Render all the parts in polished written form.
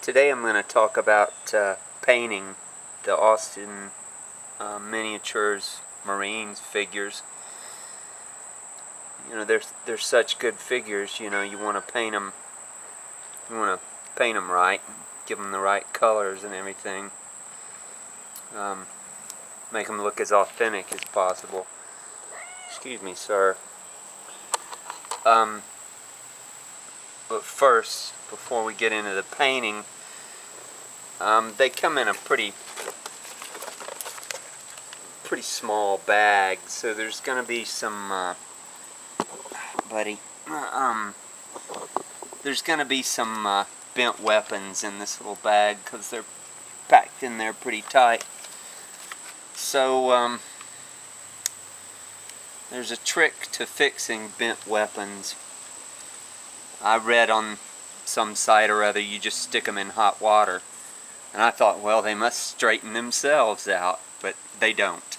Today I'm going to talk about painting the Austin Miniatures Marines figures. You know, they're such good figures. You know, you want to paint them. You want to paint them right, give them the right colors and everything. Make them look as authentic as possible. Excuse me, sir. But first, before we get into the painting, they come in a pretty small bag, so there's going to be some, there's going to be some bent weapons in this little bag because they're packed in there pretty tight. So, there's a trick to fixing bent weapons. I read on some site or other you just stick them in hot water. And I thought, well, they must straighten themselves out, but they don't.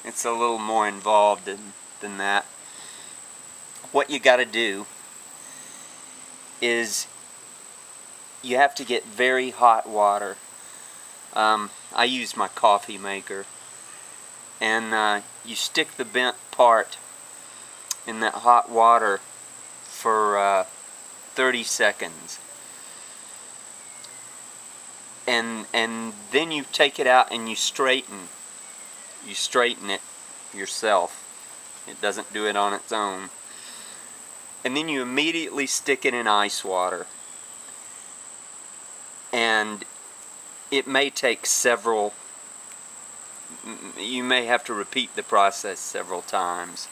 It's a little more involved than that. What you got to do is you have to get very hot water. I use my coffee maker. And you stick the bent part in that hot water for 30 seconds. And then you take it out and you straighten it yourself. It doesn't do it on its own. And then you immediately stick it in ice water. And it may take several, you may have to repeat the process several times.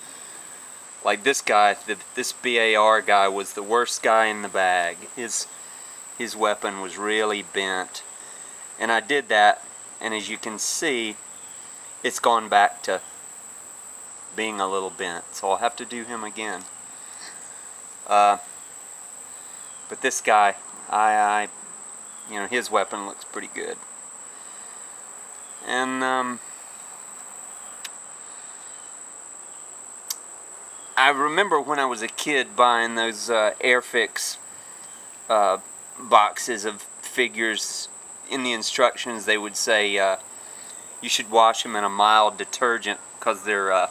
Like this guy, this BAR guy was the worst guy in the bag. His weapon was really bent. And I did that, and as you can see, it's gone back to being a little bent. So I'll have to do him again. But this guy, you know, his weapon looks pretty good. And I remember when I was a kid buying those Airfix boxes of figures. In the instructions they would say you should wash them in a mild detergent because they're,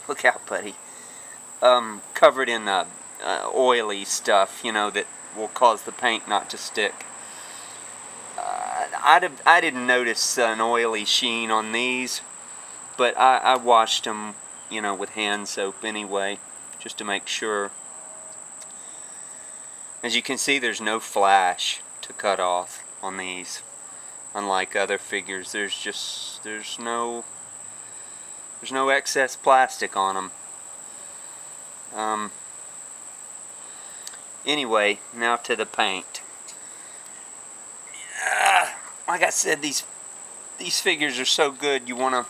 look out buddy, covered in oily stuff, you know, that will cause the paint not to stick. I didn't notice an oily sheen on these, but I washed them, you know, with hand soap anyway, just to make sure. As you can see, there's no flash to cut off on these. Unlike other figures, there's no excess plastic on them. Anyway, now to the paint. Like I said, these figures are so good. You want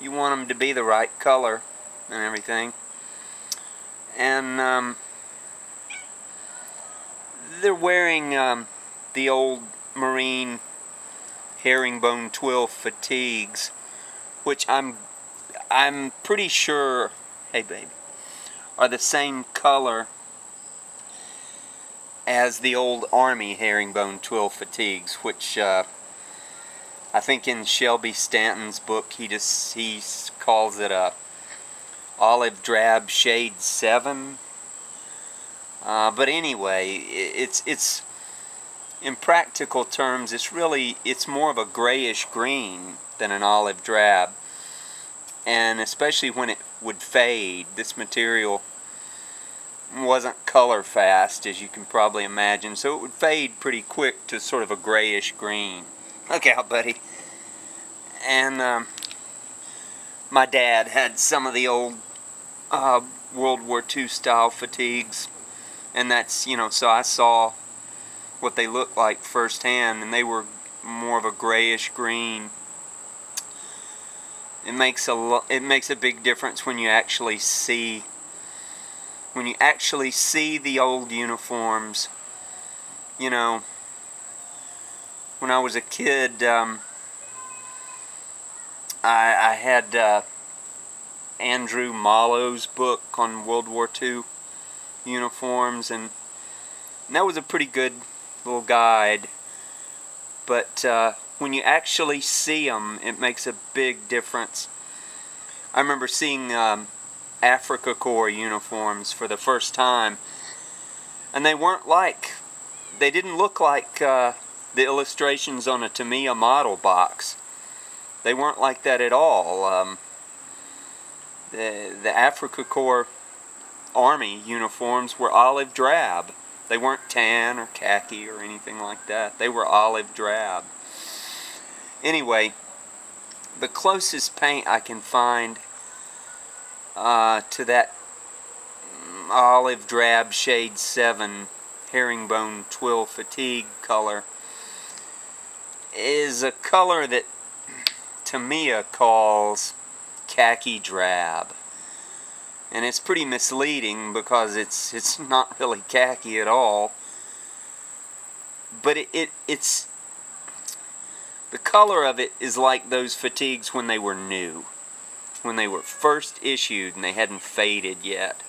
them to be the right color and everything. And they're wearing the old Marine herringbone twill fatigues, which I'm pretty sure, hey babe, are the same color as the old Army herringbone twill fatigues, which I think in Shelby Stanton's book he calls it a olive drab shade 7. But anyway, it's in practical terms, it's more of a grayish green than an olive drab. And especially when it would fade, this material wasn't color fast, as you can probably imagine, so it would fade pretty quick to sort of a grayish green. Look out, buddy. And my dad had some of the old World War II style fatigues, and that's, you know, so I saw what they looked like firsthand, and they were more of a grayish green. It makes a big difference when you actually see the old uniforms. You know, when I was a kid, I had Andrew Mallow's book on World War II uniforms, and that was a pretty good little guide, but when you actually see them, it makes a big difference. I remember seeing Afrika Korps uniforms for the first time, and they didn't look like the illustrations on a Tamiya model box. They weren't like that at all. The Afrika Korps Army uniforms were olive drab. They weren't tan or khaki or anything like that. They were olive drab. Anyway, the closest paint I can find to that olive drab shade 7 herringbone twill fatigue color is a color that Tamiya calls khaki drab. And it's pretty misleading because it's not really khaki at all. But it's the color of it is like those fatigues when they were new, when they were first issued and they hadn't faded yet.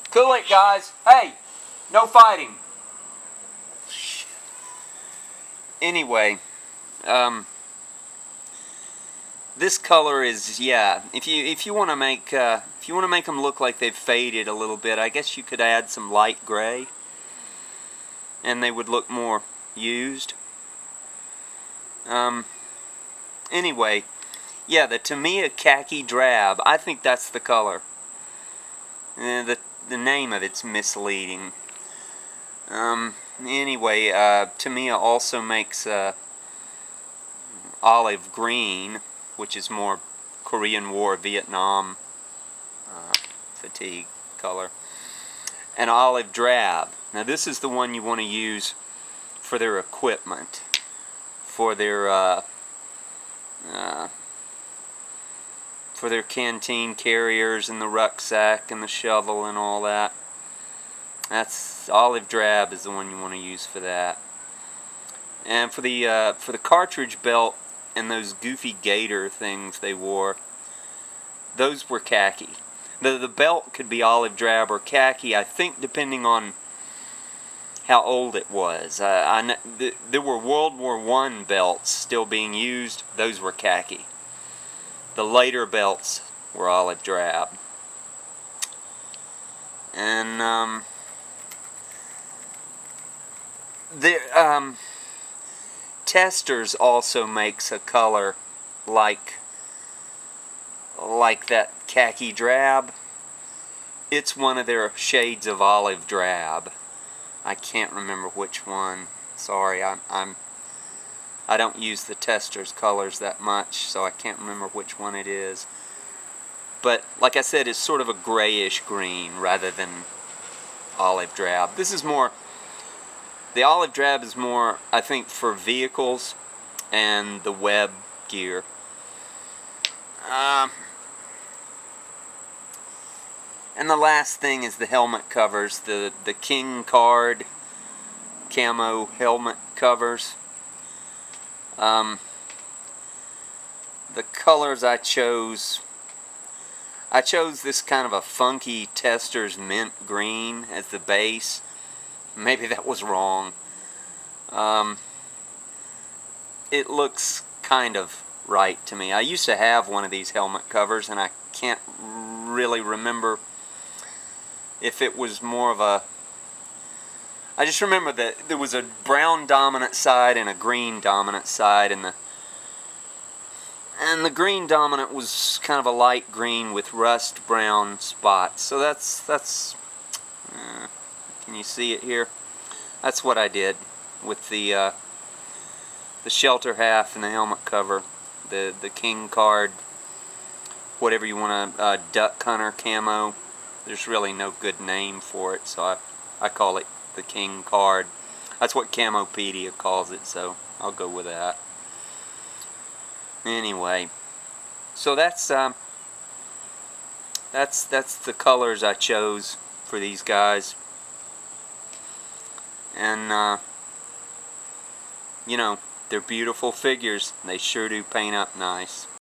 Cool it, guys. Hey, no fighting. Anyway, this color is, yeah. If you want to make them look like they've faded a little bit, I guess you could add some light gray, and they would look more used. Anyway, yeah, the Tamiya khaki drab. I think that's the color. The name of it's misleading. Anyway, Tamiya also makes olive green, which is more Korean War, Vietnam fatigue color, and olive drab. Now this is the one you want to use for their equipment, for their canteen carriers and the rucksack and the shovel and all that. That's olive drab is the one you want to use for that. And for the cartridge belt and those goofy gator things they wore, those were khaki. The belt could be olive drab or khaki, I think, depending on how old it was. There were World War I belts still being used. Those were khaki. The later belts were olive drab. And Testors also makes a color like that khaki drab. It's one of their shades of olive drab. I can't remember which one. Sorry, I don't use the Testors colors that much, so I can't remember which one it is. But like I said, it's sort of a grayish green rather than olive drab. This is more, the olive drab is more, I think, for vehicles and the web gear. And the last thing is the helmet covers, the King Card camo helmet covers. The colors I chose this kind of a funky Testors mint green as the base. Maybe that was wrong. It looks kind of right to me. I used to have one of these helmet covers, and I can't really remember if it was more of a... I just remember that there was a brown dominant side and a green dominant side, and the green dominant was kind of a light green with rust brown spots. So that's can you see it here? That's what I did with the shelter half and the helmet cover, the King Card, whatever you want to, duck hunter camo. There's really no good name for it, so I call it the King Card. That's what Camopedia calls it, so I'll go with that. Anyway, so that's the colors I chose for these guys. And you know, they're beautiful figures. They sure do paint up nice.